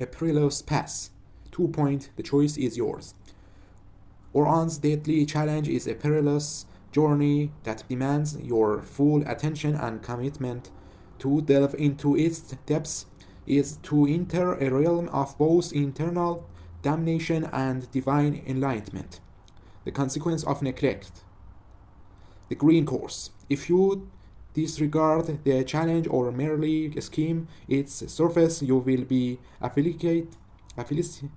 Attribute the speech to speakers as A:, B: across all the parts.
A: a perilous path. 2 point, the choice is yours. Qur'an's deadly challenge is a perilous journey that demands your full attention and commitment. To delve into its depths is to enter a realm of both internal damnation and divine enlightenment. The consequence of neglect. The green course. If you disregard the challenge or merely skim its surface, you will be afflicted, afflicted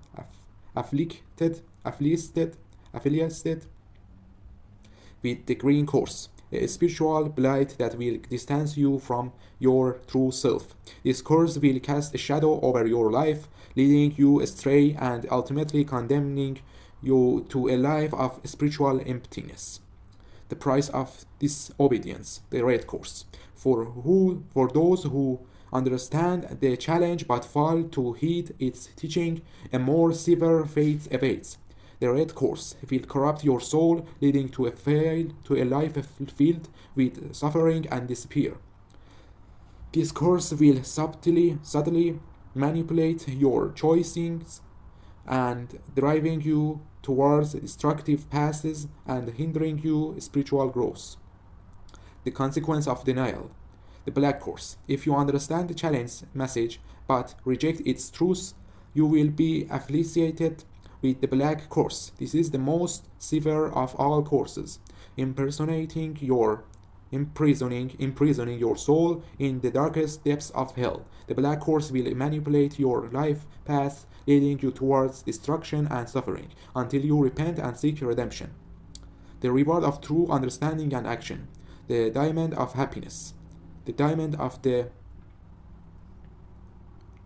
A: with the green course, a spiritual blight that will distance you from your true self. This course will cast a shadow over your life, leading you astray and ultimately condemning you to a life of spiritual emptiness. The price of disobedience, the red course. For those who understand the challenge but fail to heed its teaching, a more severe fate awaits. The red course will corrupt your soul, leading to a life filled with suffering and despair. This course will subtly manipulate your choices and driving you towards destructive paths and hindering you spiritual growth. The consequence of denial. The black course. If you understand the challenge message but reject its truth, you will be affiliated with the black course. This is the most severe of all courses, imprisoning your soul in the darkest depths of hell. The black course will manipulate your life path, leading you towards destruction and suffering, until you repent and seek redemption. The reward of true understanding and action. The diamond of happiness. The diamond of the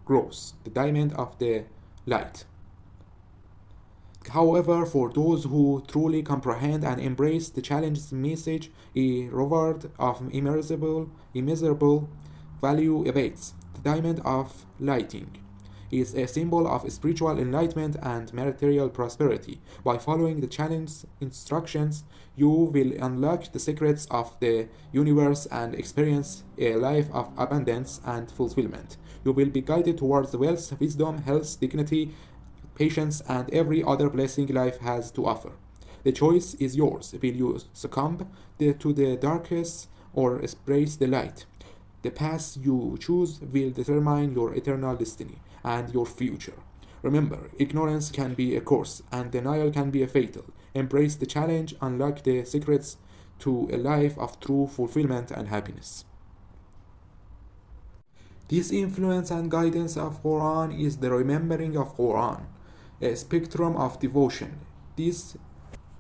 A: growth. The diamond of the light. However, for those who truly comprehend and embrace the challenge's message, a reward of immeasurable value awaits. The diamond of lighting is a symbol of spiritual enlightenment and material prosperity. By following the challenge's instructions, you will unlock the secrets of the universe and experience a life of abundance and fulfillment. You will be guided towards wealth, wisdom, health, dignity, patience, and every other blessing life has to offer. The choice is yours. Will you succumb to the darkness or embrace the light? The path you choose will determine your eternal destiny and your future. Remember, ignorance can be a curse, and denial can be a fatal. Embrace the challenge, unlock the secrets to a life of true fulfillment and happiness. This influence and guidance of Quran is the remembering of Quran, a spectrum of devotion. This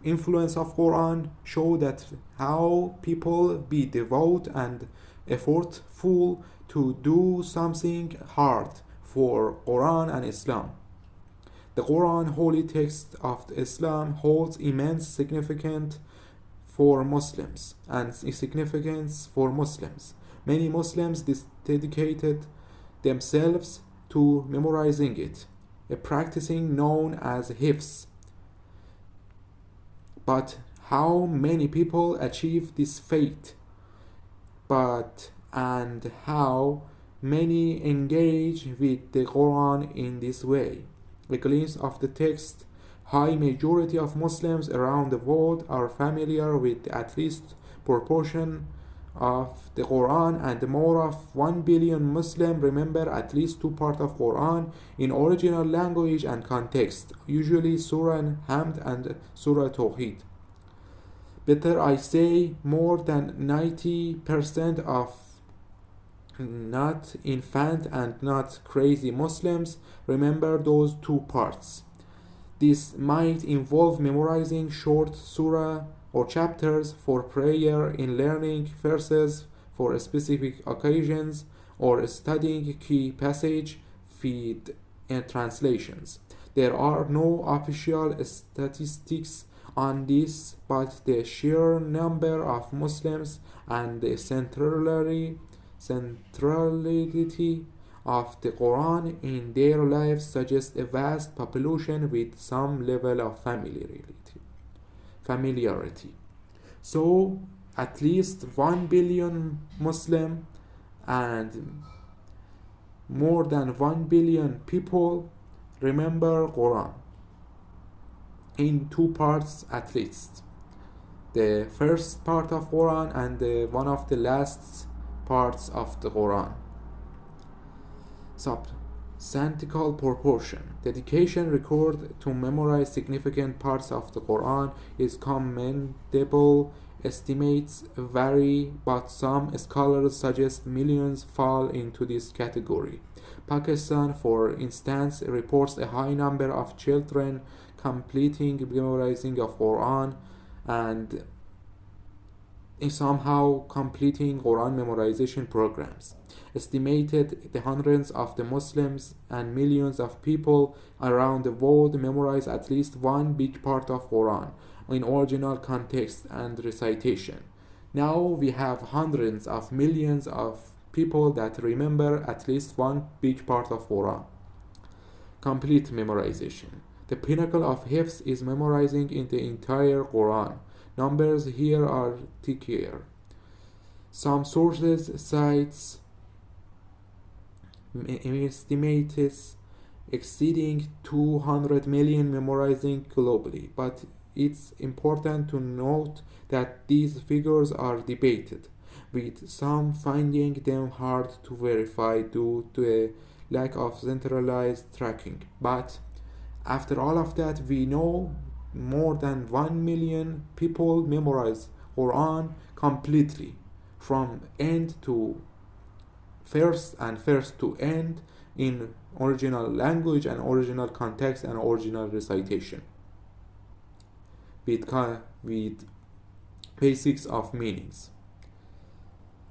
A: influence of Quran show that how people be devout and effortful to do something hard for Quran and Islam. The Quran, holy text of Islam, holds immense significance for Muslims and significance for Muslims. Many Muslims dedicated themselves to memorizing it, a practicing known as hifz. But how many people achieve this feat? And how many engage with the Quran in this way? A glimpse of the text. High majority of Muslims around the world are familiar with at least proportion of the Quran, and more of 1 billion Muslims remember at least two parts of Quran in original language and context, usually Surah Hamd and Surah Tawheed. Better I say, more than 90% of not infant and not crazy Muslims remember those two parts. This might involve memorizing short surah or chapters for prayer, in learning verses for specific occasions, or studying key passage feed and translations. There are no official statistics on this, but the sheer number of Muslims and the centrality of the Quran in their lives suggests a vast population with some level of familiarity. So, at least 1 billion Muslim and more than 1 billion people remember Quran in two parts at least. The first part of Quran and one of the last parts of the Quran. Substantial proportion. Dedication record to memorize significant parts of the Quran is commendable. Estimates vary, but some scholars suggest millions fall into this category. Pakistan, for instance, reports a high number of children completing memorizing of Quran and somehow completing Quran memorization programs. Estimated the hundreds of the Muslims and millions of people around the world memorize at least one big part of Quran in original context and recitation. Now we have hundreds of millions of people that remember at least one big part of Quran. Complete memorization. The pinnacle of hifz is memorizing in the entire Quran. Numbers here are trickier. Some sources cites estimates exceeding 200 million memorizing globally, but it's important to note that these figures are debated, with some finding them hard to verify due to a lack of centralized tracking. But after all of that, we know more than 1 million people memorize Quran completely from end to first and first to end in original language and original context and original recitation with basics of meanings.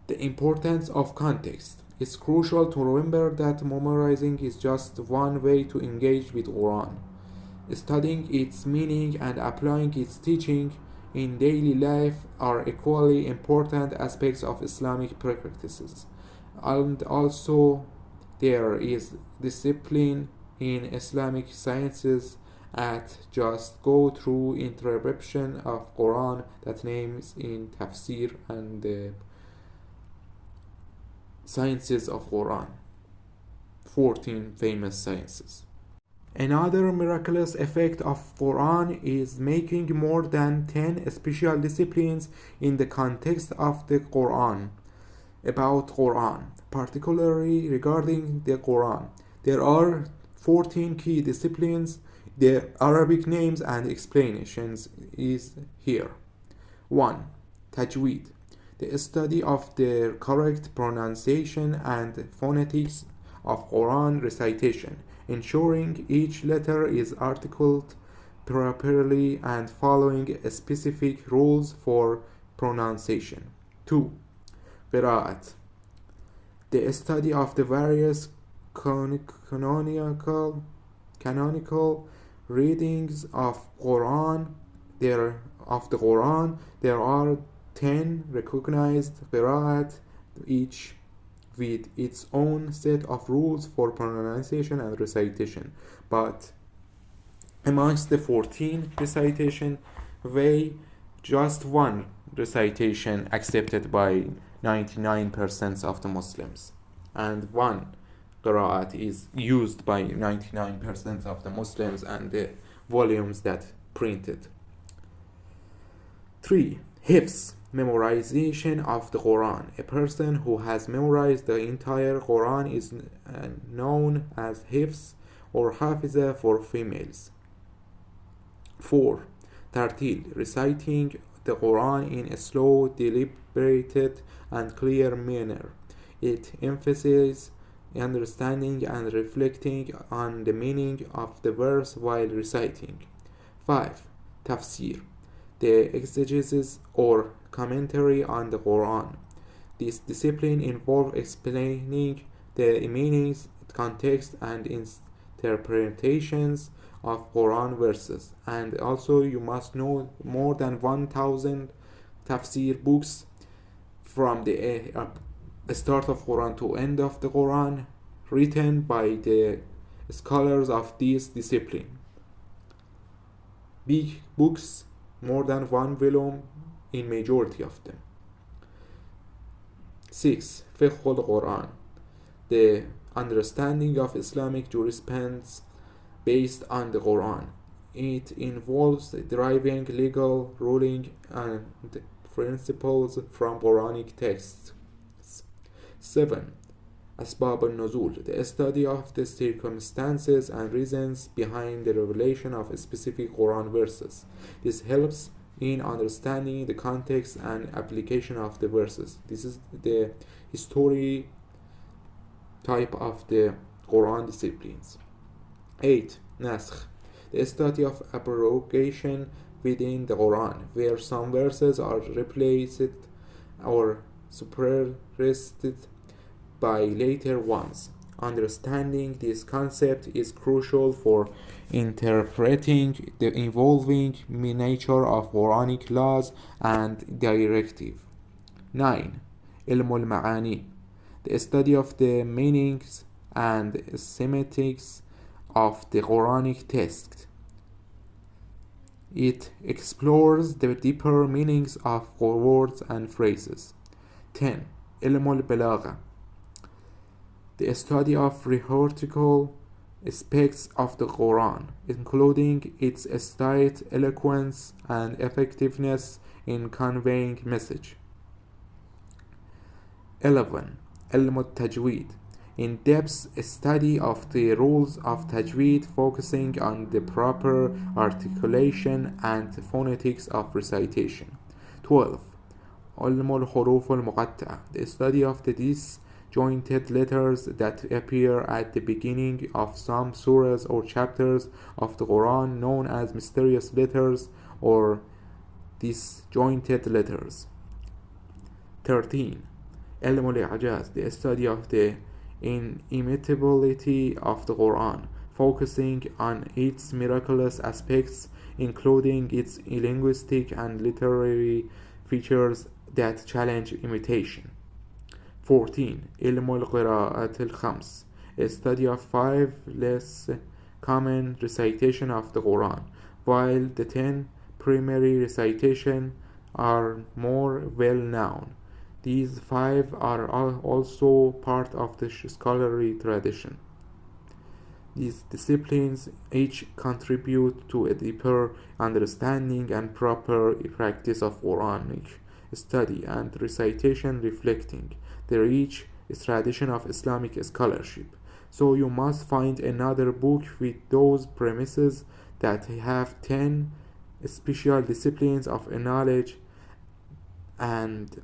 A: The importance of context. It's crucial to remember that memorizing is just one way to engage with Quran. Studying its meaning and applying its teaching in daily life are equally important aspects of Islamic practices. And also there is discipline in Islamic sciences at just go through interpretation of Quran that names in tafsir and the sciences of Quran. 14 famous sciences. Another miraculous effect of Quran is making more than 10 special disciplines in the context of the Quran about Quran, particularly regarding the Quran. There are 14 key disciplines. The Arabic names and explanations is here. 1. Tajweed, the study of the correct pronunciation and phonetics of Quran recitation, ensuring each letter is articulated properly and following specific rules for pronunciation. 2. Qira'at, the study of the various canonical readings of the Quran. There are 10 recognized qira'at, each with its own set of rules for pronunciation and recitation. But amongst the 14 recitation way, just one recitation accepted by 99% of the Muslims, and one qira'at is used by 99% of the Muslims and the volumes that printed. 3. Hifz, memorization of the Quran. A person who has memorized the entire Quran is known as Hifz or Hafiza for females. 4. Tartil, reciting the Quran in a slow, deliberated, and clear manner. It emphasizes understanding and reflecting on the meaning of the verse while reciting. 5. Tafsir, the exegesis or commentary on the Quran. This discipline involves explaining the meanings, context, and interpretations of Quran verses. And also you must know more than 1,000 tafsir books from the start of Quran to end of the Quran, written by the scholars of this discipline. Big books, more than one volume in majority of them. 6. Fiqh al-Quran, the understanding of Islamic jurisprudence based on the Quran. It involves deriving legal ruling and principles from Quranic texts. 7. Asbab al-Nuzul, the study of the circumstances and reasons behind the revelation of specific Quran verses. This helps in understanding the context and application of the verses. This is the history type of the Quran disciplines. 8. Naskh, the study of abrogation within the Quran, where some verses are replaced or suppressed by later ones. Understanding this concept is crucial for interpreting the evolving nature of Quranic laws and directive. 9. Ilm al-Ma'ani, the study of the meanings and semantics of the Quranic text. It explores the deeper meanings of words and phrases. 10. Ilm al-Balagha, the study of rhetorical aspects of the Quran, including its style, eloquence, and effectiveness in conveying message. 11. Ilm al-Tajweed, in-depth study of the rules of Tajweed, focusing on the proper articulation and phonetics of recitation. 12. Ilm al-Huruf al-Muqatta'a, the study of the disjointed letters that appear at the beginning of some surahs or chapters of the Quran, known as mysterious letters or disjointed letters. 13. Ilm al-I'jaz, the study of the inimitability of the Quran, focusing on its miraculous aspects, including its linguistic and literary features that challenge imitation. 14. Ilm al-Qira'at al-Khams, a study of 5 less common recitation of the Quran, while the 10 primary recitation are more well known. These 5 are also part of the scholarly tradition. These disciplines each contribute to a deeper understanding and proper practice of Quranic study and recitation, reflecting the rich tradition of Islamic scholarship. So you must find another book with those premises that have 10 special disciplines of knowledge and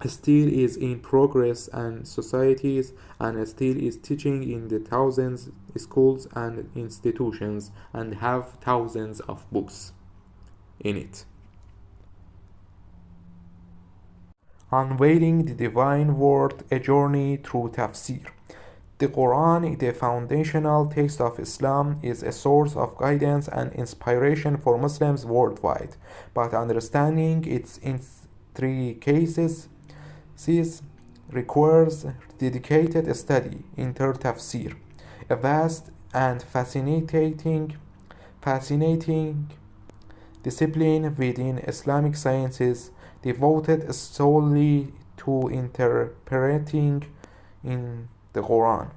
A: still is in progress and societies and still is teaching in the thousands schools and institutions and have thousands of books in it. Unveiling the Divine Word, a journey through tafsir. The Quran, the foundational text of Islam, is a source of guidance and inspiration for Muslims worldwide, but understanding its intricacies requires dedicated study. Tafsir, a vast and fascinating discipline within Islamic sciences, devoted solely to interpreting in the Quran,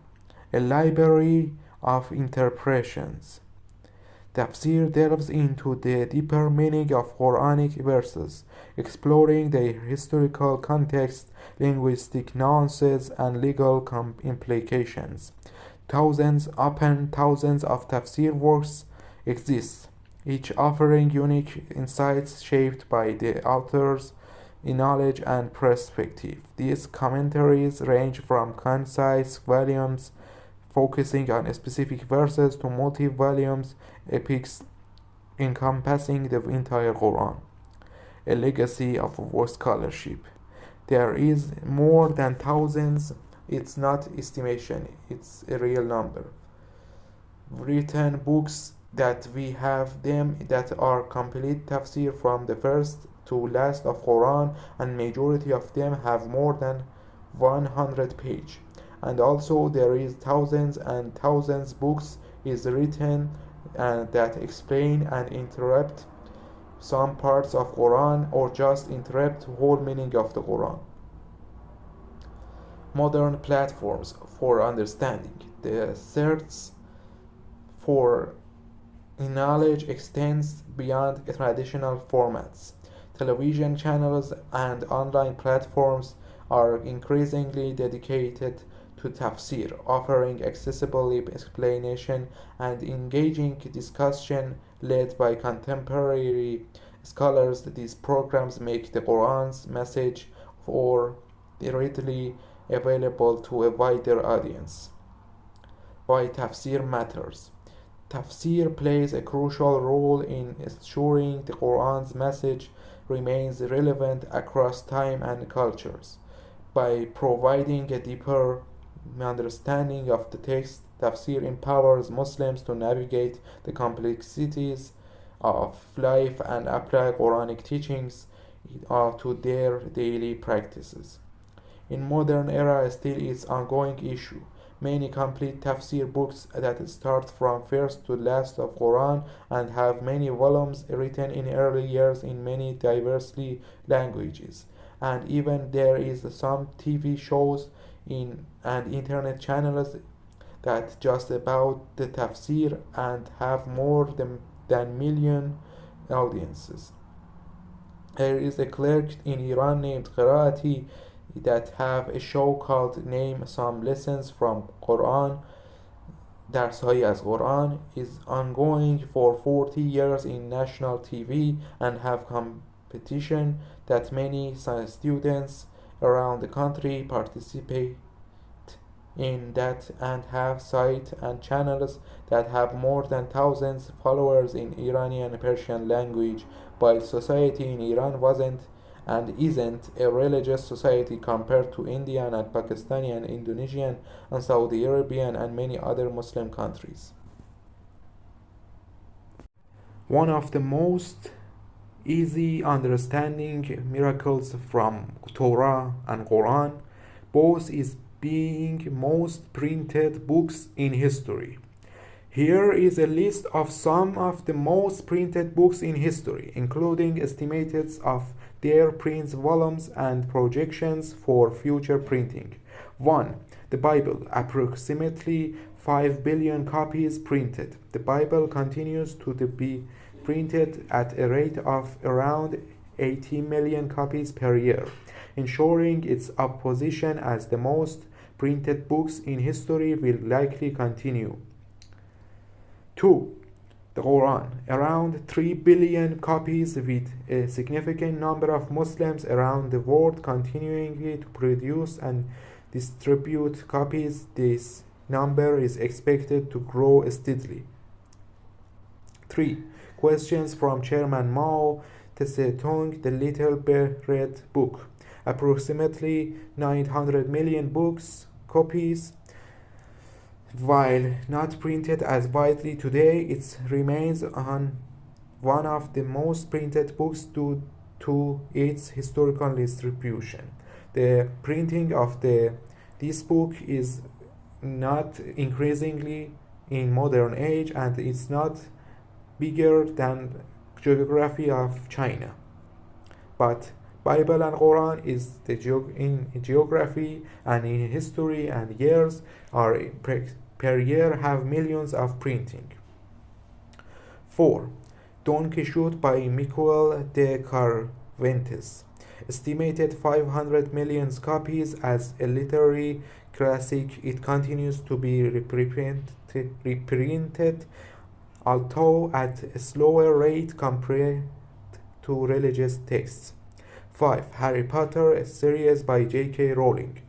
A: a library of interpretations. Tafsir delves into the deeper meaning of Quranic verses, exploring their historical context, linguistic nuances, and legal implications. Thousands upon thousands of tafsir works exist, each offering unique insights shaped by the author's knowledge and perspective. These commentaries range from concise volumes focusing on specific verses to multi-volumes epics encompassing the entire Quran, a legacy of scholarship. There is more than thousands, it's not estimation, it's a real number. Written books that we have them that are complete tafsir from the first to last of Quran, and majority of them have more than 100 pages. And also there is thousands and thousands books is written that explain and interrupt some parts of Quran or just interrupt whole meaning of the Quran. modern platforms for understanding. The search for knowledge extends beyond traditional formats. Television channels and online platforms are increasingly dedicated to tafsir, offering accessible explanation and engaging discussion led by contemporary scholars. These programs make the Quran's message more readily available to a wider audience. Why tafsir matters. Tafsir plays a crucial role in ensuring the Quran's message remains relevant across time and cultures. By providing a deeper understanding of the text, tafsir empowers Muslims to navigate the complexities of life and apply Quranic teachings to their daily practices. In modern era, still its ongoing issue. Many complete tafsir books that start from first to last of Quran and have many volumes written in early years in many diversely languages. And even there is some TV shows and internet channels that just about the tafsir and have more than million audiences. There is a clerk in Iran named Qira'ati that have a show called Name Some Lessons from Quran. درس‌هایی از Quran is ongoing for 40 years in national TV and have competition that many students around the country participate in that and have sites and channels that have more than thousands followers in Iranian and Persian language. While society in Iran wasn't and isn't a religious society compared to Indian and Pakistani and Indonesian and Saudi Arabian and many other Muslim countries. One of the most easy understanding miracles from Torah and Quran both is being most printed books in history. Here is a list of some of the most printed books in history, including estimates of their print volumes and projections for future printing. 1. The Bible, approximately 5 billion copies printed. The Bible continues to be printed at a rate of around 80 million copies per year, ensuring its position as the most printed books in history will likely continue. 2. The Quran, around 3 billion copies, with a significant number of Muslims around the world continuing to produce and distribute copies. This number is expected to grow steadily. 3. Questions from Chairman Mao Tse-tung, The Little Red Book, approximately 900 million copies. While not printed as widely today, it remains one of the most printed books due to its historical distribution. The printing of this book is not increasingly in modern age, and it's not bigger than geography of China. But Bible and Quran is in geography and in history and years are per year have millions of printing. 4. Don Quixote by Miguel de Cervantes, estimated 500 million copies as a literary classic. It continues to be reprinted, although at a slower rate compared to religious texts. 5. Harry Potter, a series by J.K. Rowling,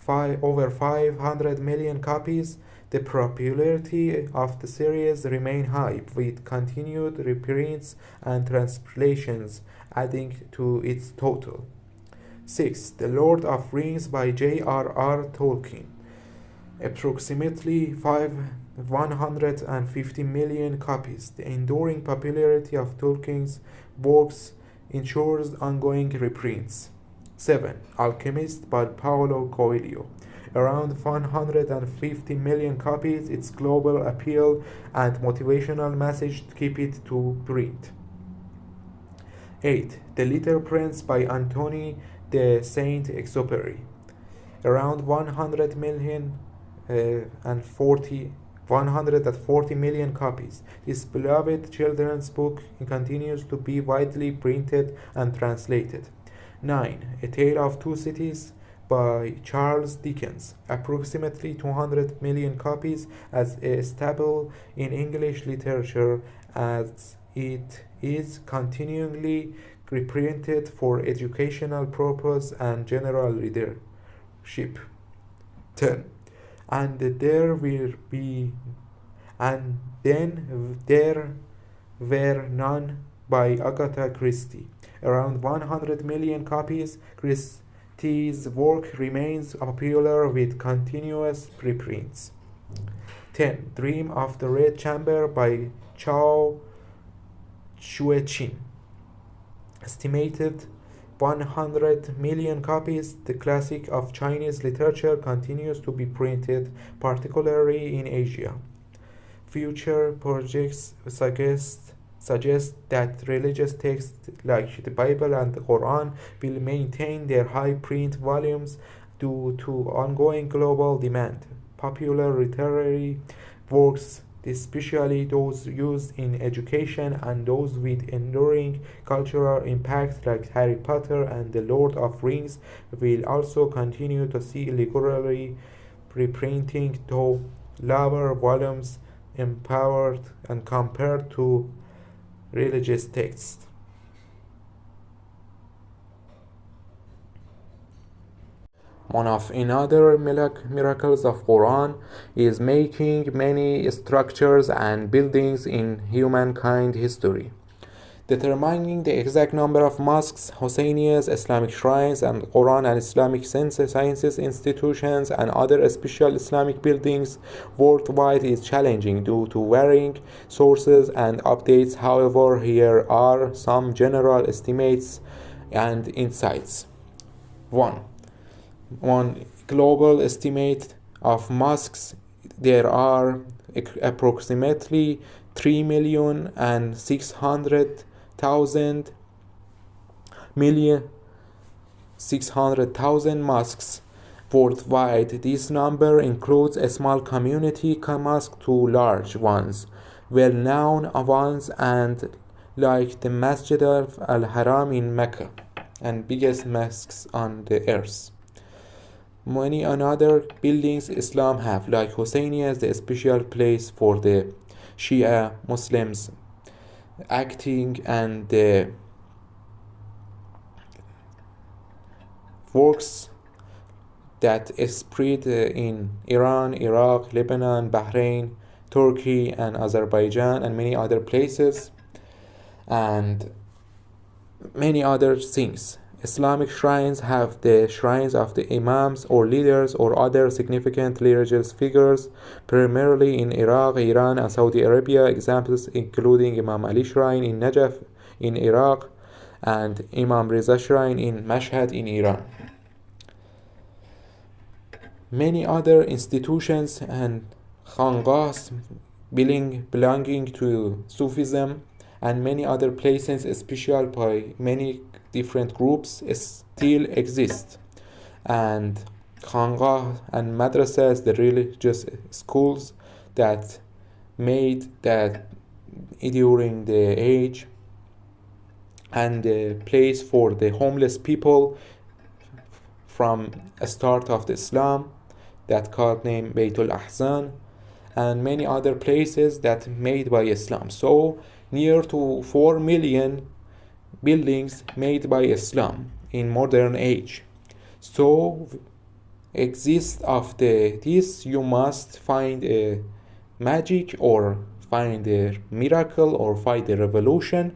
A: over 500 million copies. The popularity of the series remains high, with continued reprints and translations adding to its total. 6. The Lord of Rings by J.R.R. Tolkien, approximately 150 million copies. The enduring popularity of Tolkien's works ensures ongoing reprints. 7. Alchemist by Paulo Coelho, around 150 million copies. Its global appeal and motivational message keep it to print. 8. The Little Prince by Anthony de Saint-Exupéry, around 140 million copies. This beloved children's book continues to be widely printed and translated. 9. A Tale of Two Cities by Charles Dickens, approximately 200 million copies, as a staple in English literature, as it is continually reprinted for educational purpose and general readership. 10. And there will be, and then there were none by Agatha Christie, around 100 million copies. Christie's work remains popular with continuous reprints. 10. Dream of the Red Chamber by Chao Shueqin, estimated 100 million copies. The classic of Chinese literature continues to be printed, particularly in Asia. Future projects suggest that religious texts like the Bible and the Qur'an will maintain their high print volumes due to ongoing global demand. Popular literary works, especially those used in education and those with enduring cultural impact like Harry Potter and the Lord of Rings, will also continue to see regularly reprinting, though lower volumes empowered and compared to religious texts. One of another miracles of Quran is making many structures and buildings in humankind history. Determining the exact number of mosques, Husseinias, Islamic shrines, and Quran and Islamic sciences institutions and other special Islamic buildings worldwide is challenging due to varying sources and updates. However, here are some general estimates and insights. 1. Global estimate of mosques: there are approximately 3,600,000 mosques worldwide. This number includes a small community mosque to large ones, well-known ones, and like the Masjid al-Haram in Mecca, and biggest mosques on the earth. Many other buildings Islam have, like Husseiniya, the special place for the Shia Muslims acting, and the works that spread in Iran, Iraq, Lebanon, Bahrain, Turkey, and Azerbaijan, and many other places, and many other things. Islamic shrines have the shrines of the imams or leaders or other significant religious figures, primarily in Iraq, Iran, and Saudi Arabia. Examples including Imam Ali Shrine in Najaf in Iraq and Imam Reza Shrine in Mashhad in Iran. Many other institutions and khangahs belonging to Sufism and many other places, especially by many different groups, still exist, and khangah and madrasas, the religious schools that made that during the age, and the place for the homeless people from a start of the Islam, that called name Baytul Ahzan, and many other places that made by Islam. So near to 4 million buildings made by Islam in modern age. So exist of this, you must find a magic or find a miracle or find a revolution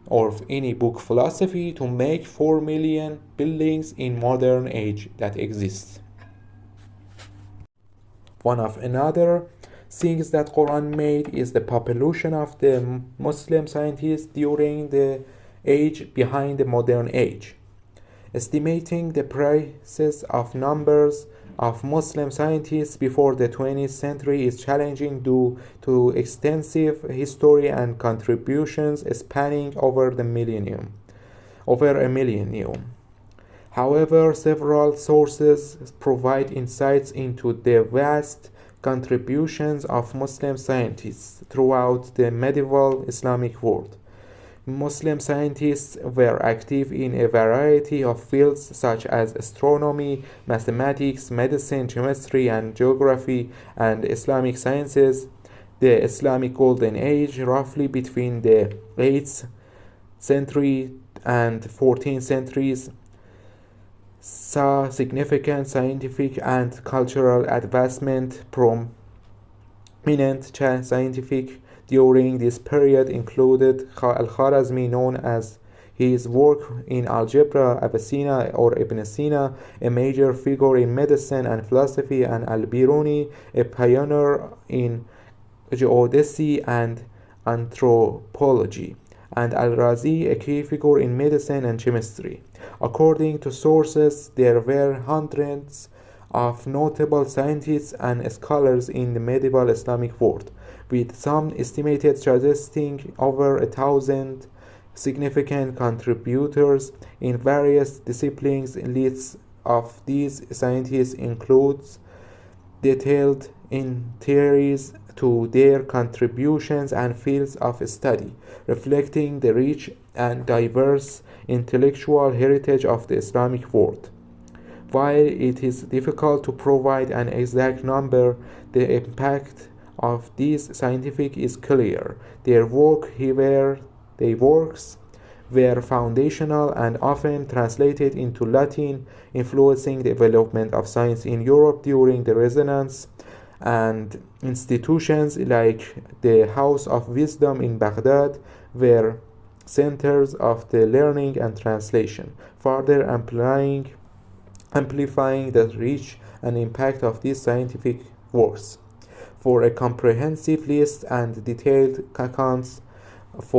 A: or any book philosophy to make 4 million buildings in modern age that exist. One of another things that Quran made is the population of the Muslim scientists during the age behind the modern age. Estimating the prices of numbers of Muslim scientists before the 20th century is challenging due to extensive history and contributions spanning over a millennium. However, several sources provide insights into the vast contributions of Muslim scientists throughout the medieval Islamic world. Muslim scientists were active in a variety of fields such as astronomy, mathematics, medicine, chemistry, and geography, and Islamic sciences. The Islamic Golden Age, roughly between the 8th century and 14th centuries, saw significant scientific and cultural advancement. Prominent scientific during this period included Al-Khwarizmi, known as his work in algebra, Avicenna or Ibn Sina, a major figure in medicine and philosophy, and Al-Biruni, a pioneer in geodesy and anthropology, and Al-Razi, a key figure in medicine and chemistry. According to sources, there were hundreds of notable scientists and scholars in the medieval Islamic world, with some estimated suggesting over 1,000 significant contributors in various disciplines. Lists of these scientists includes detailed entries to their contributions and fields of study, reflecting the rich and diverse intellectual heritage of the Islamic world. While it is difficult to provide an exact number, the impact of these scientists is clear. Their works were foundational and often translated into Latin, influencing the development of science in Europe during the Renaissance, and institutions like the House of Wisdom in Baghdad were centers of the learning and translation, further amplifying the reach and impact of these scientific works. For a comprehensive list and detailed accounts of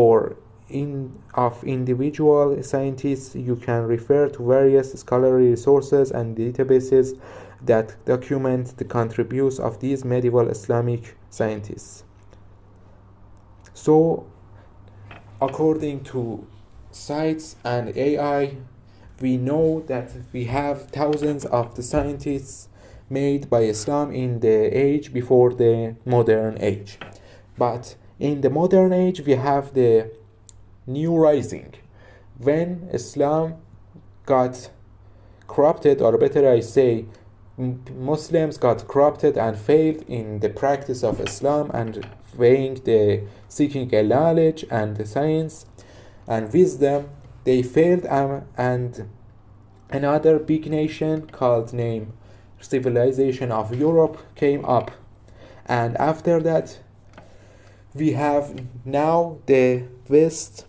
A: individual scientists, you can refer to various scholarly resources and databases that document the contributions of these medieval Islamic scientists. So, according to sites and AI, we know that we have thousands of the scientists made by Islam in the age before the modern age. But in the modern age, we have the new rising. When Islam got corrupted, or better I say, Muslims got corrupted and failed in the practice of Islam and seeking a knowledge and the science and wisdom, they failed, and another big nation called civilization of Europe came up. And after that, we have now the West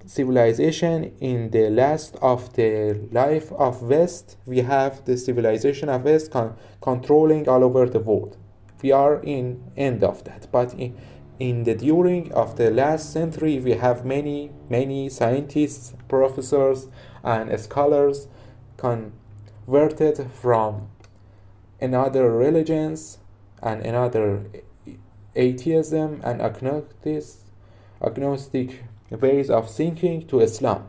A: civilization. In the last of the life of West, we have the civilization of West controlling all over the world. We are in end of that, but in the during of the last century, we have many scientists, professors, and scholars converted from another religions and another atheism and agnostic ways of thinking to Islam.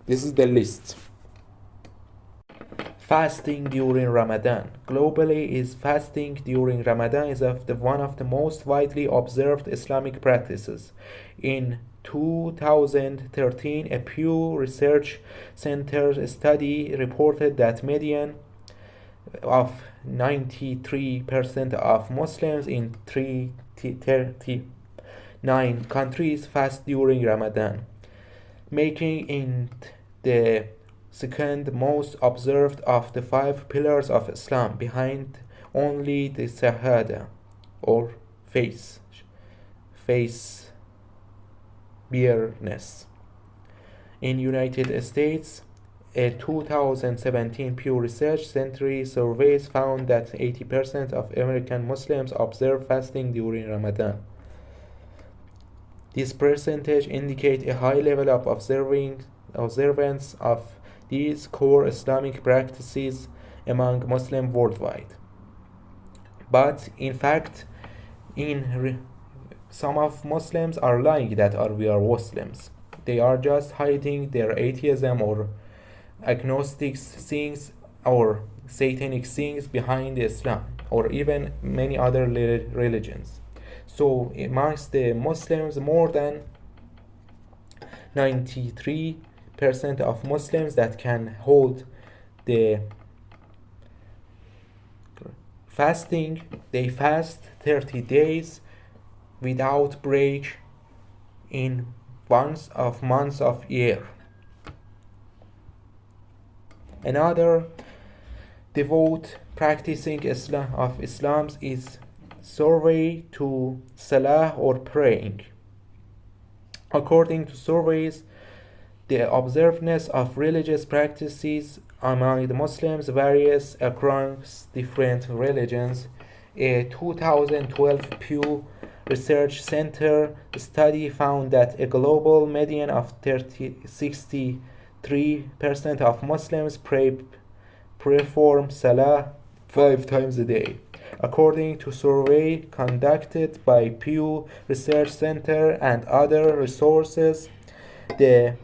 A: This is the list. Fasting during Ramadan. Globally, fasting during Ramadan is one of the most widely observed Islamic practices. In 2013, a Pew Research Center study reported that median of 93% of Muslims in 39 countries fast during Ramadan, making it the second most observed of the 5 pillars of Islam, behind only the Shahada or face bearness. In United States, a 2017 Pew Research Center survey found that 80% of American Muslims observe fasting during Ramadan. This percentage indicates a high level of observance of these core Islamic practices among Muslims worldwide. But in fact, some of Muslims are lying that we are Muslims. They are just hiding their atheism or agnostic things or satanic things behind Islam or even many other religions. So amongst the Muslims, more than 93% of Muslims that can hold the fasting, they fast 30 days without break in months of year. Another devout practicing Islam is survey to salah or praying. According to surveys, the observance of religious practices among the Muslims varies across different religions. A 2012 Pew Research Center study found that a global median of 63% of Muslims perform salah 5 times a day. According to survey conducted by Pew Research Center and other resources, the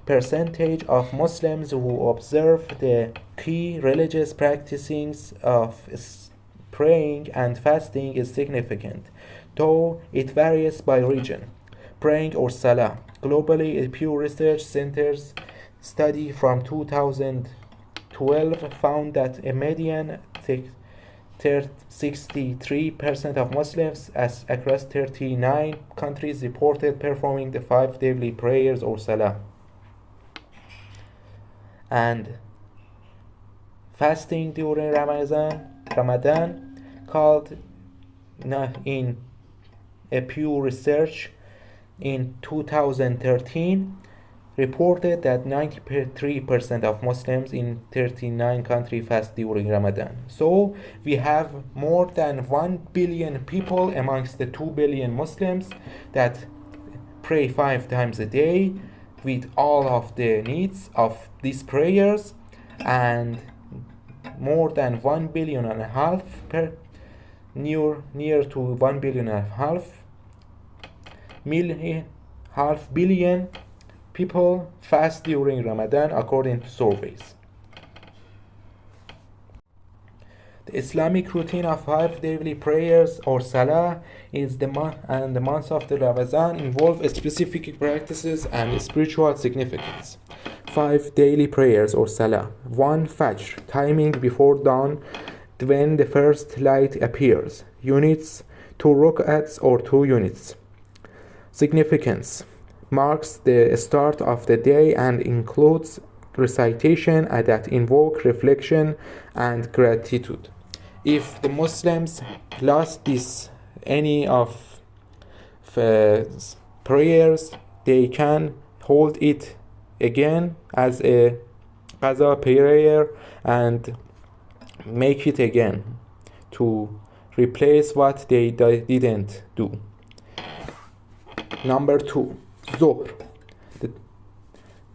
A: percentage of Muslims who observe the key religious practices of praying and fasting is significant, though it varies by region. Praying or salah. Globally, a Pew Research Center's study from 2012 found that a median 63% of Muslims across 39 countries reported performing the 5 daily prayers or salah. And fasting during Ramadan called in a Pew Research in 2013 reported that 93% of Muslims in 39 countries fast during Ramadan. So we have more than 1 billion people amongst the 2 billion Muslims that pray 5 times a day with all of the needs of these prayers, and more than 1 billion and a half near to 1 billion and a half billion people fast during Ramadan according to surveys. The Islamic routine of 5 daily prayers or salah is the months of the Ramadan involve specific practices and spiritual significance. 5 daily prayers or salah. 1. Fajr, timing before dawn when the first light appears. Units, 2 rak'ats or 2 units. Significance: marks the start of the day and includes recitation that invoke reflection and gratitude. If the Muslims lost any of prayers, they can hold it again as a qaza prayer and make it again to replace what they didn't do. Number 2, Zohr. The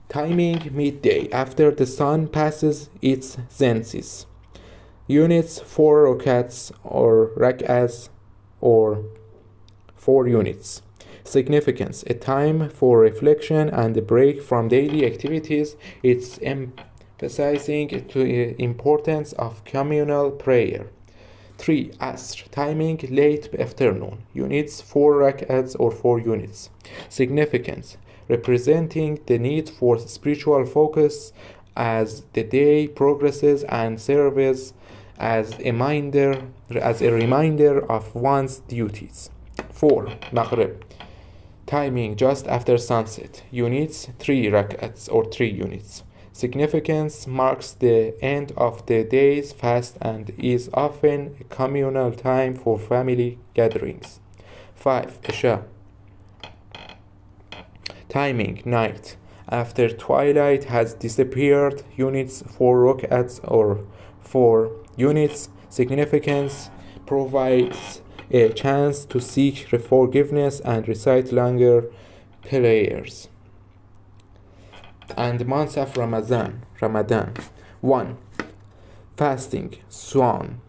A: timing midday after the sun passes its zenith. Units, 4 rak'ats or rak'as or 4 units. Significance: a time for reflection and a break from daily activities. It's emphasizing the importance of communal prayer. 3. Asr, timing late afternoon. Units, 4 rak'ats or 4 units. Significance: representing the need for spiritual focus as the day progresses and serves as a reminder of one's duties. 4. Maghrib, timing just after sunset. Units, 3 rak'ats or 3 units. Significance: marks the end of the day's fast and is often a communal time for family gatherings. 5. Isha, timing night after twilight has disappeared. Units, 4 rak'ats or 4 units. Significance: provides a chance to seek forgiveness and recite longer prayers. And the month of Ramadan. 1. Fasting, Swan,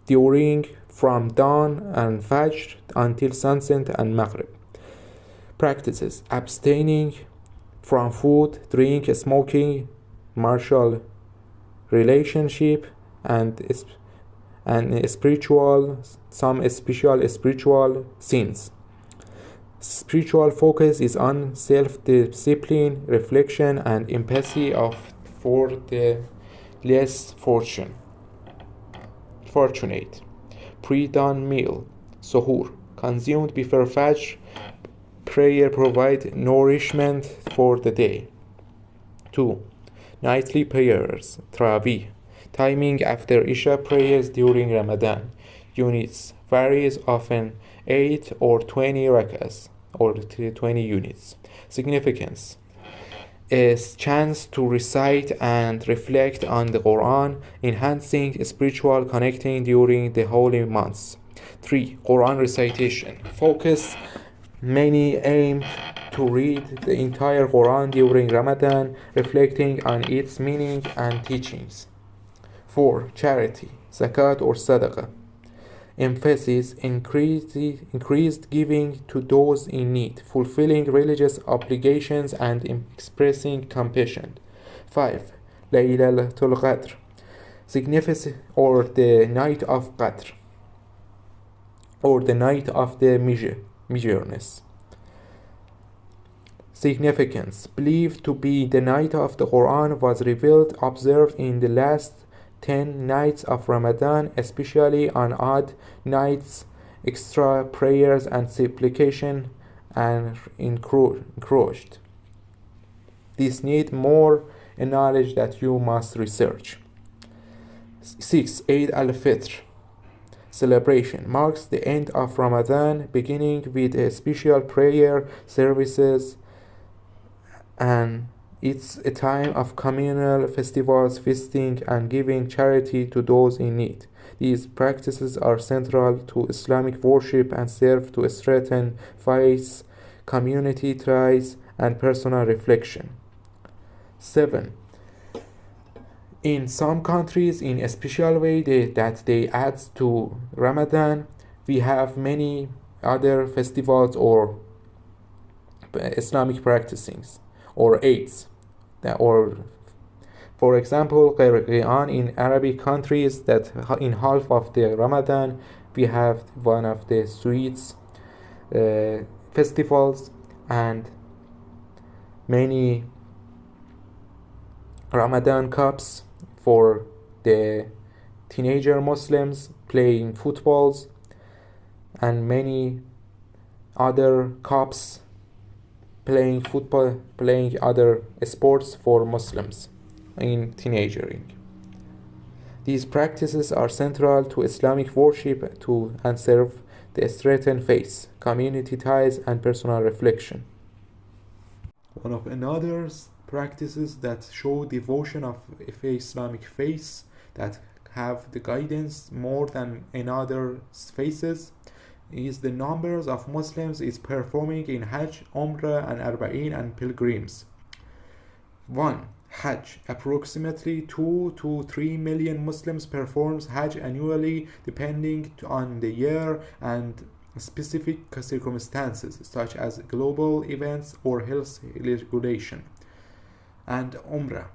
A: during from dawn and Fajr until sunset and Maghrib. Practices: abstaining from food, drink, smoking, martial relationship, and some special spiritual sins. Spiritual focus is on self-discipline, reflection, and empathy for the less fortunate. Pre-dawn meal, suhoor, consumed before Fajr prayer provide nourishment for the day. 2. Nightly prayers, Tarawih, timing after Isha prayers during Ramadan. Units varies, often 8 or 20 rak'ahs or 20 units. Significance is chance to recite and reflect on the Qur'an, enhancing spiritual connecting during the holy months. 3. Qur'an recitation. Focus. Many aim to read the entire Qur'an during Ramadan, reflecting on its meaning and teachings. 4. Charity. Zakat or Sadaqah. Emphasis increased giving to those in need, fulfilling religious obligations and expressing compassion. 5. Laylatul Qadr, significance or the night of Qadr, or the night of the measureness. Significance, believed to be the night of the Quran, was revealed, observed in the last 10 nights of Ramadan, especially on odd nights. Extra prayers and supplication are encouraged. This need more knowledge that you must research. 6. Eid al-Fitr celebration marks the end of Ramadan, beginning with a special prayer services, and it's a time of communal festivals, feasting, and giving charity to those in need. These practices are central to Islamic worship and serve to strengthen faith, community ties, and personal reflection. 7. In some countries, in a special way that they add to Ramadan, we have many other festivals or Islamic practicings or Eids, or for example Qur'an in Arabic countries, that in half of the Ramadan we have one of the sweets festivals, and many Ramadan cups for the teenager Muslims playing footballs, and many other cups playing football, playing other sports for Muslims in teenagering. These practices are central to Islamic worship and serve the strengthened faith, community ties, and personal reflection. One of another practices that show devotion of Islamic faith, that have the guidance more than another faiths, is the numbers of Muslims is performing in Hajj, Umrah, and Arba'in and pilgrims. 1. Hajj. Approximately 2 to 3 million Muslims performs Hajj annually, depending on the year and specific circumstances such as global events or health regulation. And Umrah.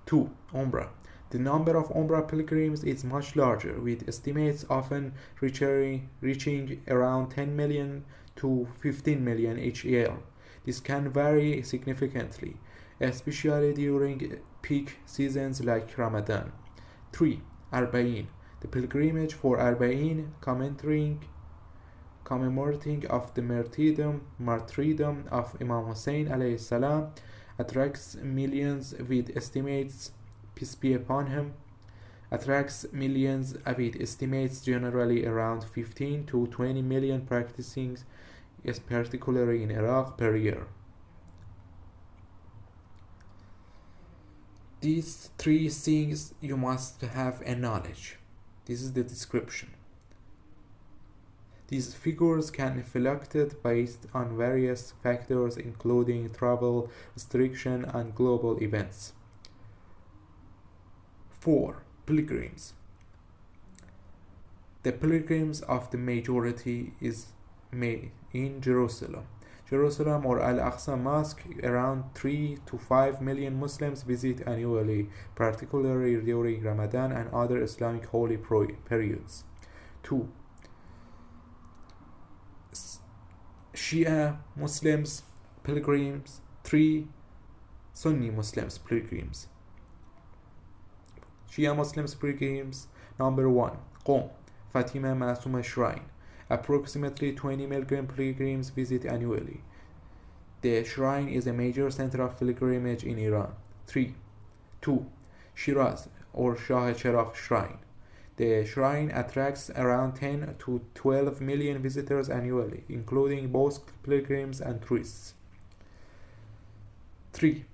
A: 2. Umrah. The number of Umrah pilgrims is much larger, with estimates often reaching around 10 million to 15 million each year. This can vary significantly, especially during peak seasons like Ramadan. 3. Arba'in. The pilgrimage for Arba'in, commemorating of the martyrdom of Imam Hussein alayhi salam, attracts millions, with estimates, peace be upon him, attracts millions with estimates generally around 15 to 20 million practicing, particularly in Iraq, per year. These 3 things you must have a knowledge. This is the description. These figures can be fluctuate based on various factors, including travel restriction and global events. 4. Pilgrims. The pilgrims of the majority is made in Jerusalem. Jerusalem or Al-Aqsa Mosque, around 3 to 5 million Muslims visit annually, particularly during Ramadan and other Islamic holy periods. 2. Shia Muslims pilgrims. 3. Sunni Muslims pilgrims. Shia Muslims pilgrims. Number 1. Qom, Fatima Masuma Shrine. Approximately 20 million pilgrims visit annually. The shrine is a major center of pilgrimage in Iran. 2. Shiraz or Shah Cheragh Shrine. The shrine attracts around 10 to 12 million visitors annually, including both pilgrims and tourists. 3.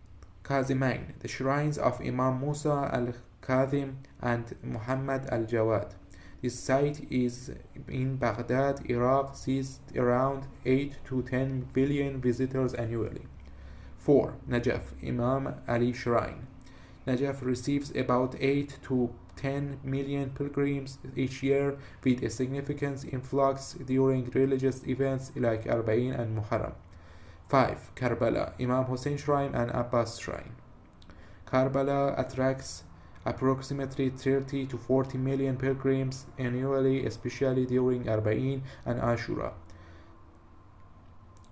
A: Kazimain, the shrines of Imam Musa al-Kazim and Muhammad al-Jawad. This site is in Baghdad, Iraq, sees around 8 to 10 billion visitors annually. 4. Najaf, Imam Ali Shrine. Najaf receives about 8 to 10 million pilgrims each year, with a significant influx during religious events like Arba'in and Muharram. 5. Karbala, Imam Hussein Shrine and Abbas Shrine. Karbala attracts approximately 30 to 40 million pilgrims annually, especially during Arba'in and Ashura,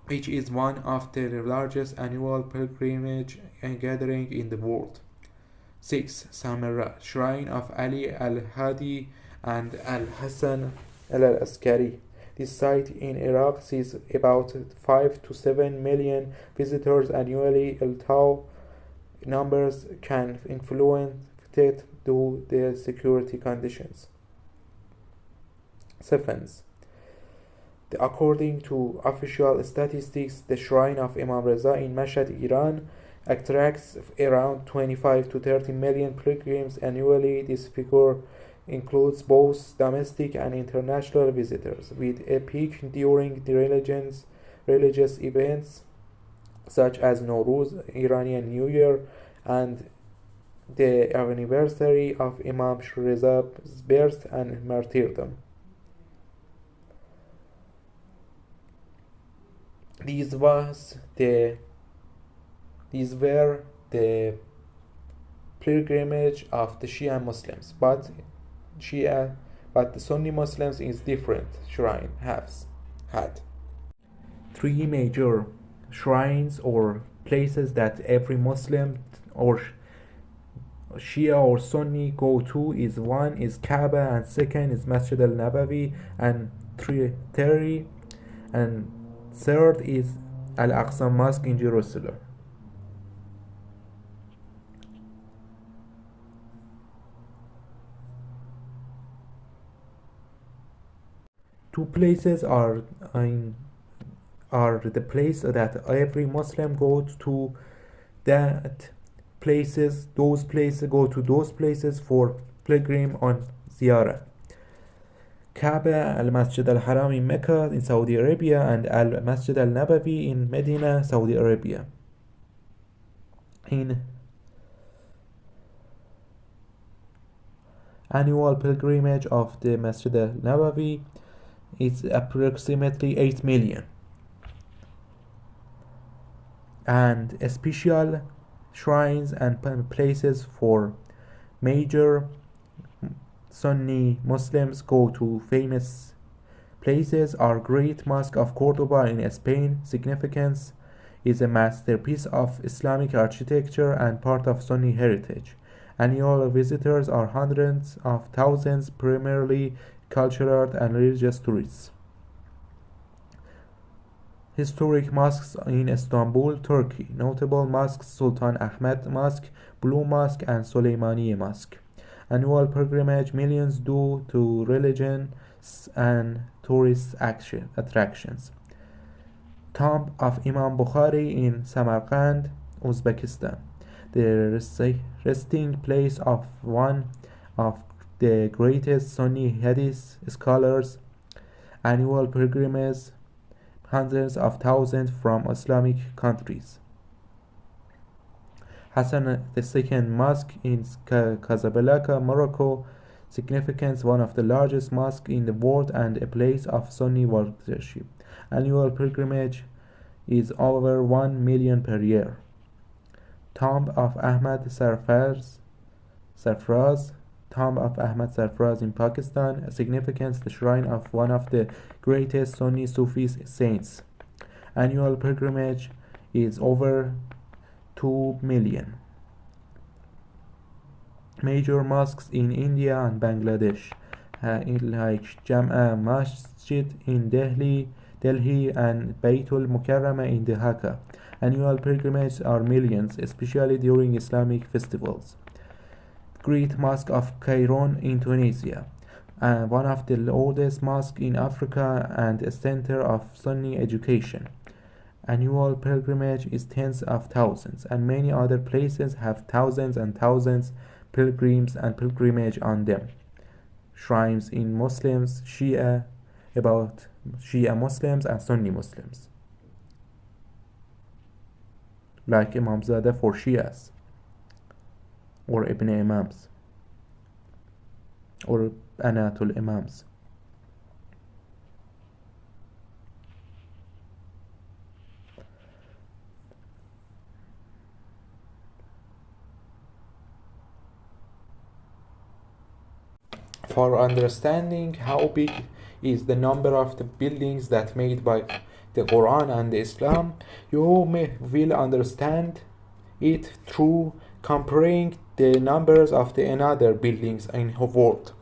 A: which is one of the largest annual pilgrimage gathering in the world. 6. Samarra, Shrine of Ali al-Hadi and al-Hassan al-Askari. This site in Iraq sees about 5 to 7 million visitors annually, although numbers can influence due to the security conditions. 7. According to official statistics, the shrine of Imam Reza in Mashhad, Iran, attracts around 25 to 30 million pilgrims annually. This figure includes both domestic and international visitors, with a peak during the religious events such as Nowruz, Iranian New Year, and the anniversary of Imam Reza's birth and martyrdom. These were the pilgrimage of the Shia Muslims, but the Sunni Muslims is different. Shrine had 3 major shrines or places that every Muslim or Shia or Sunni go to. Is one is Kaaba, and second is Masjid al-Nabawi, and third is Al-Aqsa Mosque in Jerusalem. Two places are the place that every Muslim goes to. Those places for pilgrim on ziyarah. Kaaba, al-Masjid al-Haram in Mecca in Saudi Arabia, and al-Masjid al-Nabawi in Medina, Saudi Arabia. In annual pilgrimage of the Masjid al-Nabawi is approximately 8 million. And special shrines and places for major Sunni Muslims go to famous places are Great Mosque of Cordoba in Spain. Significance is a masterpiece of Islamic architecture and part of Sunni heritage. Annual visitors are hundreds of thousands, primarily cultural and religious tourists. Historic mosques in Istanbul, Turkey. Notable mosques: Sultan Ahmed Mosque, Blue Mosque, and Soleimaniye Mosque. Annual pilgrimage millions due to religion and tourist attractions. Tomb of Imam Bukhari in Samarkand, Uzbekistan. The resting place of one of the greatest Sunni Hadith scholars. Annual pilgrimages, hundreds of thousands from Islamic countries. Hassan II Mosque in Casablanca, Morocco. Significance: one of the largest mosques in the world and a place of Sunni worship. Annual pilgrimage
B: is over 1 million per year. Tomb of Ahmad Sarfraz, Tomb of Ahmad Sarfraz in Pakistan, a significant shrine of one of the greatest Sunni Sufi saints. Annual pilgrimage is over 2 million. Major mosques in India and Bangladesh, like Jam'a Masjid in Delhi and Baitul Mukarrama in Dhaka. Annual pilgrimages are millions, especially during Islamic festivals. Great Mosque of Cairo in Tunisia, one of the oldest mosques in Africa and a center of Sunni education. Annual pilgrimage is tens of thousands, and many other places have thousands and thousands pilgrims and pilgrimage on them. Shrines in Muslims, about Shia Muslims and Sunni Muslims, like Imamzada for Shias, or Ibn Imams, or Anatul Imams.
A: For understanding how big is the number of the buildings that made by the Quran and the Islam, you will understand it through comparing the numbers of the another buildings in the world.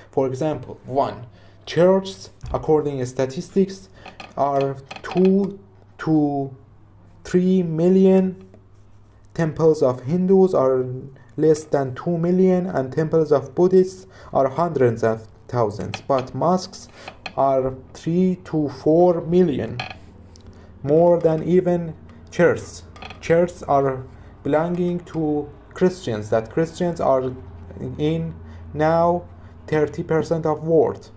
A: For example, 1. Churches, according to statistics, are 2 to 3 million. Temples of Hindus are less than 2 million, and temples of Buddhists are hundreds of thousands, but mosques are 3 to 4 million, more than even churches. Churches are belonging to Christians, that Christians are in now 30% of world,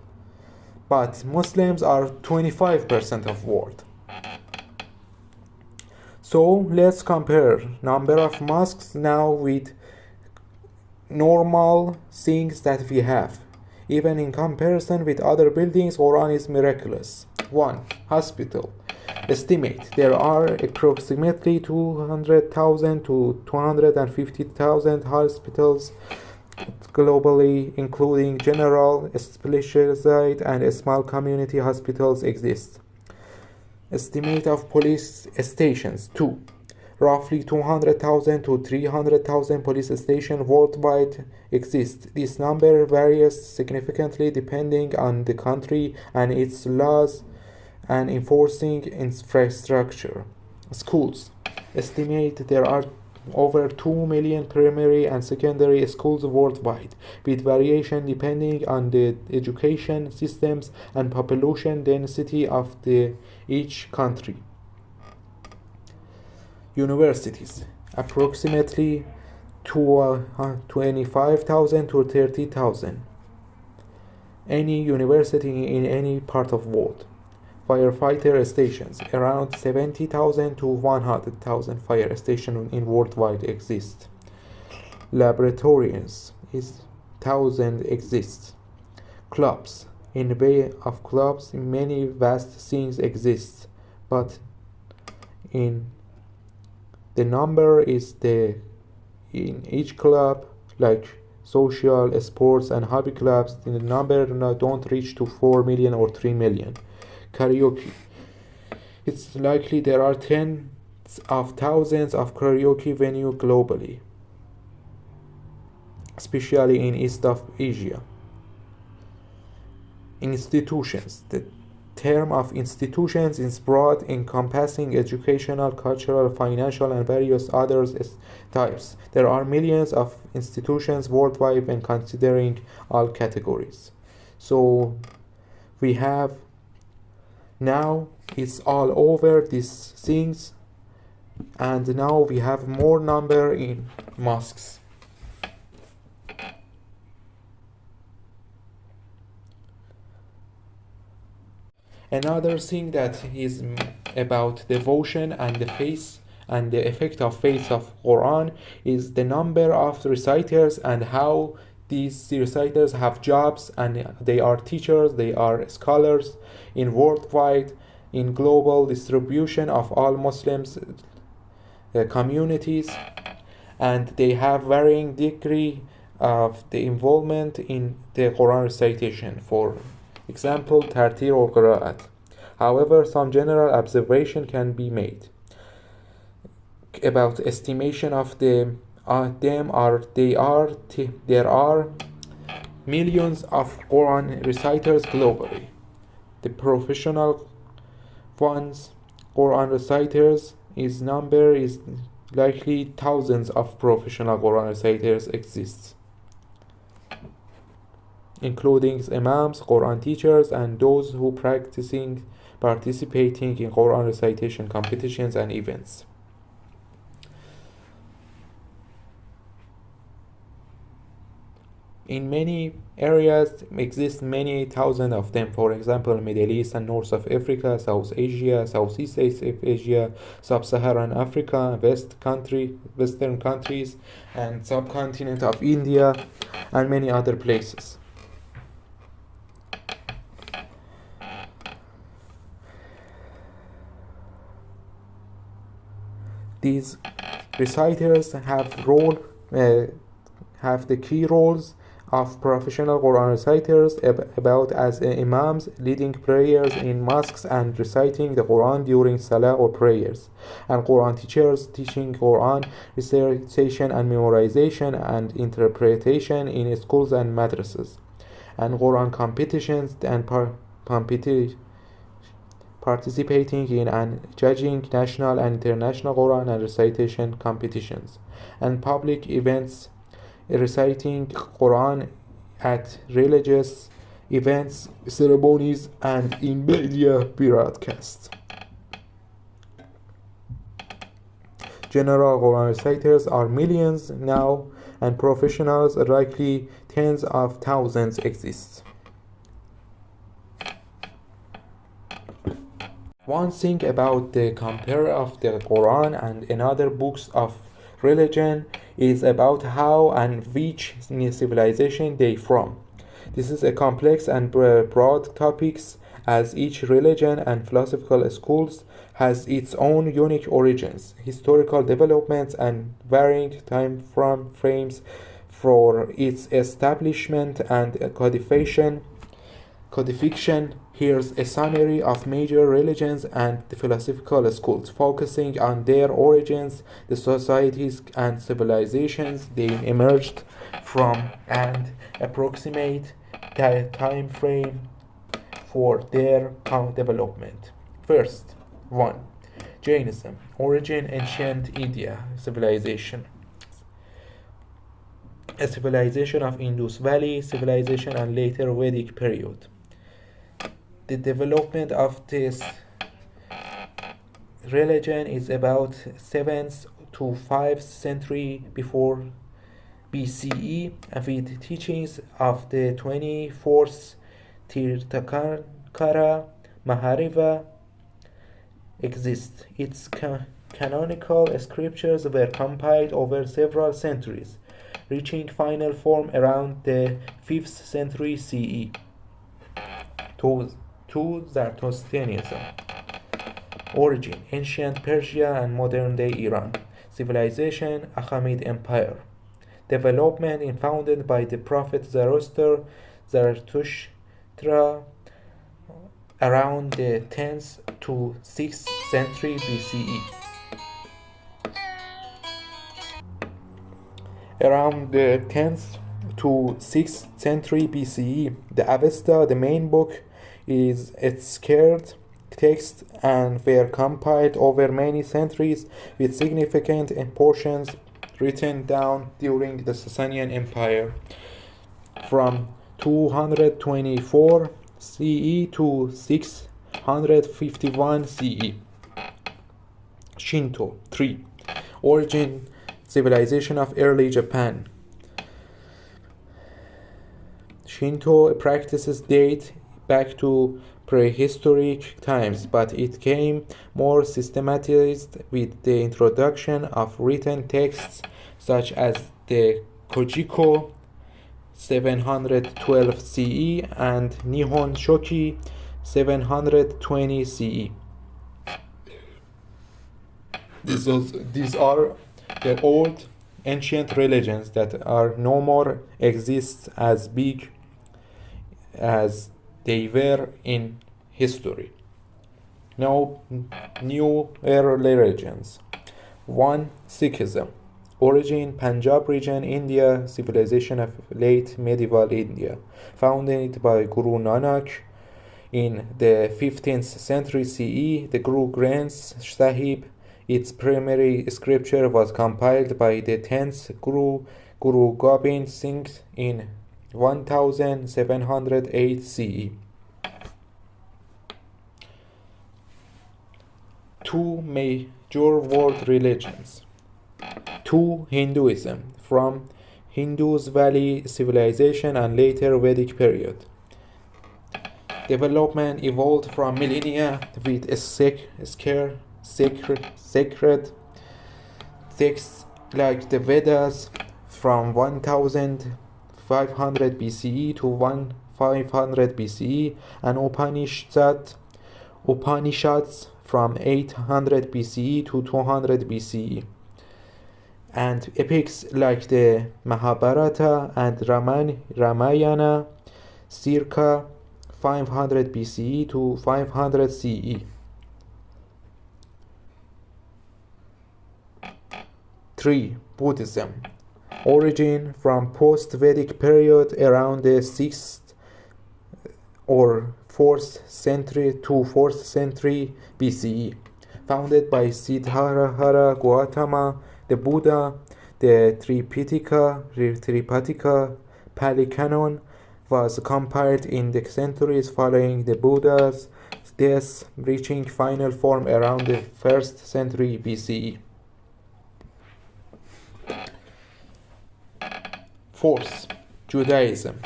A: but Muslims are 25% of world. So let's compare number of mosques now with normal things that we have. Even in comparison with other buildings, Quran is miraculous. 1. Hospital. Estimate there are approximately 200,000 to 250,000 hospitals globally, including general, specialized, and small community hospitals exist. Estimate of police stations. 2. Roughly 200,000 to 300,000 police stations worldwide exist. This number varies significantly depending on the country and its laws and enforcing infrastructure. Schools. Estimate there are over 2 million primary and secondary schools worldwide, with variation depending on the education systems and population density of each country. Universities. Approximately 25,000 to 30,000. Any university in any part of the world. Firefighter stations. Around 70,000 to 100,000 fire stations in worldwide exist. Laboratories is 1,000 exist. Clubs. In way of clubs, many vast things exist, but in the number is in each club, like social, sports, and hobby clubs, the number don't reach to 4 million or 3 million. Karaoke. It's likely there are tens of thousands of karaoke venues globally, especially in East of Asia. Institutions. The term of institutions is broad, encompassing educational, cultural, financial, and various other types. There are millions of institutions worldwide when considering all categories. So we have now it's all over these things, and now we have more number in mosques. Another thing that is about devotion and the faith and the effect of faith of Quran is the number of reciters and how these reciters have jobs, and they are teachers, they are scholars in worldwide,
B: in global distribution of all Muslims communities, and they have varying degree of the involvement in the Quran recitation, for example, tartir or qira'at. However, some general observation can be made about estimation of them. There are millions of Quran reciters globally. The professional ones, Quran reciters, is likely thousands of professional Quran reciters exist, including imams, Quran teachers, and those who participating in Quran recitation competitions and events. In many areas exist many thousands of them. For example, Middle East and North of Africa, South Asia, Southeast Asia, Sub-Saharan Africa, Western countries, and subcontinent of India, and many other places. These reciters have the key roles of professional Quran reciters, about as imams leading prayers in mosques and reciting the Quran during salah or prayers, and Quran teachers teaching Quran recitation and memorization and interpretation in schools and madrasas, and Quran competitions and participating in and judging national and international Quran and recitation competitions, and public events reciting Quran at religious events, ceremonies, and in media broadcasts. General Quran reciters are millions now, and professionals likely tens of thousands exist. One thing about the compare of the Quran and another books of religion is about how and which civilization they from. This is a complex and broad topics, as each religion and philosophical schools has its own unique origins, historical developments, and varying time frames for its establishment and codification. Here's a summary of major religions and the philosophical schools, focusing on their origins, the societies and civilizations they emerged from, and approximate the time frame for their development. First, 1. Jainism. Origin: ancient India civilization. A civilization of Indus Valley civilization and later Vedic period. The development of this religion is about 7th to 5th century before BCE, with teachings of the 24th Tirthankara Mahariva exist. Its canonical scriptures were compiled over several centuries, reaching final form around the 5th century CE. 2. Zoroastrianism. Origin: ancient Persia and modern-day Iran. Civilization: Achaemenid Empire. Development: founded by the Prophet Zoroaster, Zarathustra, around the 10th to 6th century BCE. Around the 10th to 6th century BCE, the Avesta, the main book, is its sacred text, and were compiled over many centuries, with significant portions written down during the Sasanian Empire from 224 CE to 651 CE. Shinto. 3. Origin: civilization of early Japan. Shinto practices date back to prehistoric times, but it came more systematized with the introduction of written texts such as the Kojiko 712 CE and Nihon Shoki 720 CE.
A: These are the old ancient religions that are no more exist as big as they were in history. Now, newer religions. 1. Sikhism. Origin Punjab region, India, civilization of late medieval India. Founded by Guru Nanak in the 15th century CE, the Guru Granth Sahib, its primary scripture, was compiled by the 10th Guru, Guru Gobind Singh, in 1708 CE. 2 major world religions. 2. Hinduism, from Indus Valley civilization and later Vedic period. Development evolved from millennia with a sacred texts like the Vedas from 1500 BCE to 1500 BCE and Upanishads from 800 BCE to 200 BCE, and epics like the Mahabharata and Ramayana circa 500 BCE to 500 CE. 3. Buddhism. Origin from post-Vedic period around the 6th or 4th century to 4th century BCE. Founded by Siddhartha Gautama, the Buddha, the Tripitaka Pali Canon was compiled in the centuries following the Buddha's death, reaching final form around the 1st century BCE. 4th, Judaism.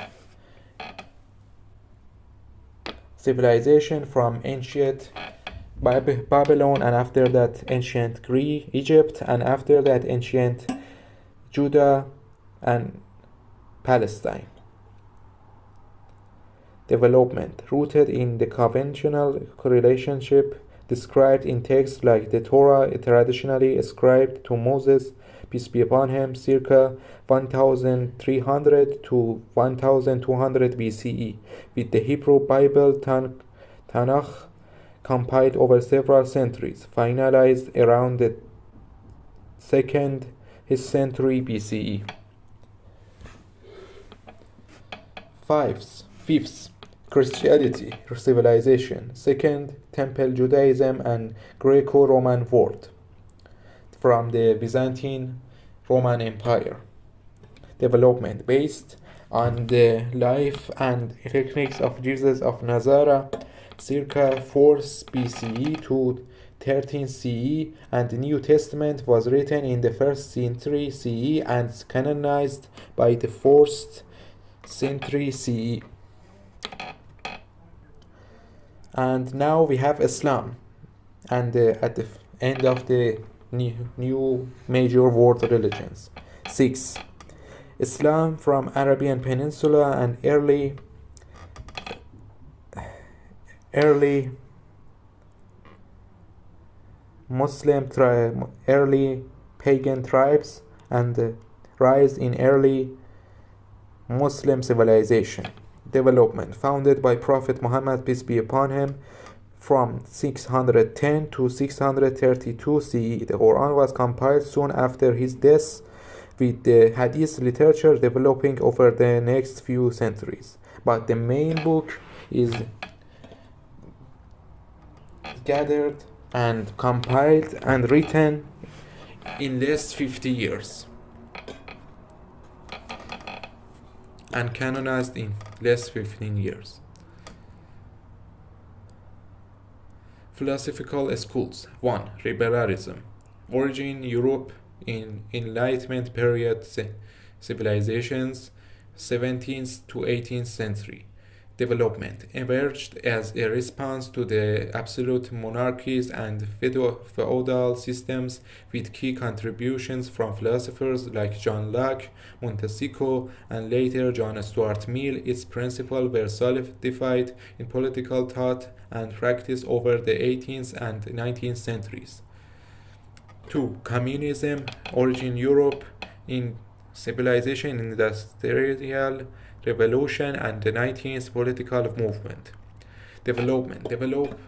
A: Civilization from ancient Babylon, and after that ancient Greece, Egypt, and after that ancient Judah and Palestine. Development rooted in the conventional relationship described in texts like the Torah, traditionally ascribed to Moses, peace be upon him, circa 1300 to 1200 BCE, with the Hebrew Bible Tanakh compiled over several centuries, finalized around the 2nd century BCE. 5th, Christianity civilization, 2nd Temple Judaism and Greco-Roman world, from the Byzantine Roman Empire. Development based on the life and techniques of Jesus of Nazareth, circa 4th BCE to 13th CE, and the New Testament was written in the 1st century CE and canonized by the 4th century CE. And now we have Islam, and at the end of the new major world religions. 6. Islam from Arabian Peninsula and early early pagan tribes and the rise in early Muslim civilization. Development founded by Prophet Muhammad, peace be upon him, from 610 to 632 CE. The Qur'an was compiled soon after his death, with the Hadith literature developing over the next few centuries. But the main book is gathered and compiled and written in less 50 years and canonized in less 15 years. Philosophical schools. 1. Liberalism. Origin Europe in Enlightenment period civilizations, 17th to 18th century. Development emerged as a response to the absolute monarchies and feudal systems, with key contributions from philosophers like John Locke, Montesquieu, and later John Stuart Mill. Its principles were solidified in political thought and practice over the 18th and 19th centuries. 2. Communism, origin Europe, in civilization, industrial revolution, and the 19th political movement. Development. Developed